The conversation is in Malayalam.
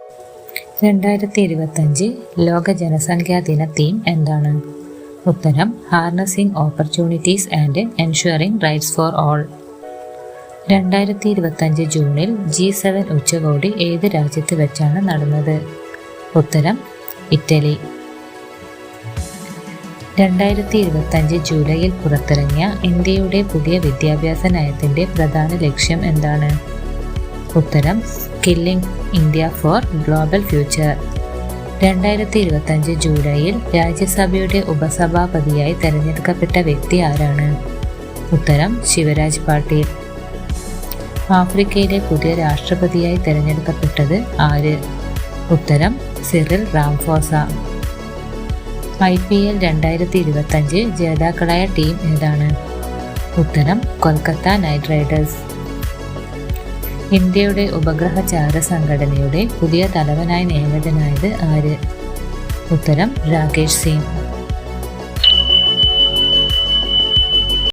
2025 ലോക ജനസംഖ്യാ ദിന തീം എന്താണ്? ഉത്തരം harnessing opportunities and ensuring rights for all. 2025 ജൂണിൽ G7 ഉച്ചകോടി ഏത് രാജ്യത്ത് വെച്ചാണ് നടന്നത്? ഉത്തരം ഇറ്റലി. 2025 ജൂലൈയിൽ പുറത്തിറങ്ങിയ ഇന്ത്യയുടെ പുതിയ വിദ്യാഭ്യാസ നയത്തിന്റെ പ്രധാന ലക്ഷ്യം എന്താണ്? ഉത്തരം skilling India for global future. 2025 ജൂലൈയിൽ രാജ്യസഭയുടെ ഉപസഭാപതിയായി തെരഞ്ഞെടുക്കപ്പെട്ട വ്യക്തി ആരാണ്? ഉത്തരം ശിവരാജ് പാട്ടീൽ. ആഫ്രിക്കയിലെ പുതിയ രാഷ്ട്രപതിയായി തെരഞ്ഞെടുക്കപ്പെട്ടത് ആര്? ഉത്തരം സിറിൽ റാംഫോസ. IPL 2025 ജേതാക്കളായ ടീം ഏതാണ്? ഉത്തരം കൊൽക്കത്ത നൈറ്റ് റൈഡേഴ്സ്. ഇന്ത്യയുടെ ഉപഗ്രഹ ചാര സംഘടനയുടെ പുതിയ തലവനായി നിയമിതനായത് ആര്? ഉത്തരം രാകേഷ് സിംഗ്.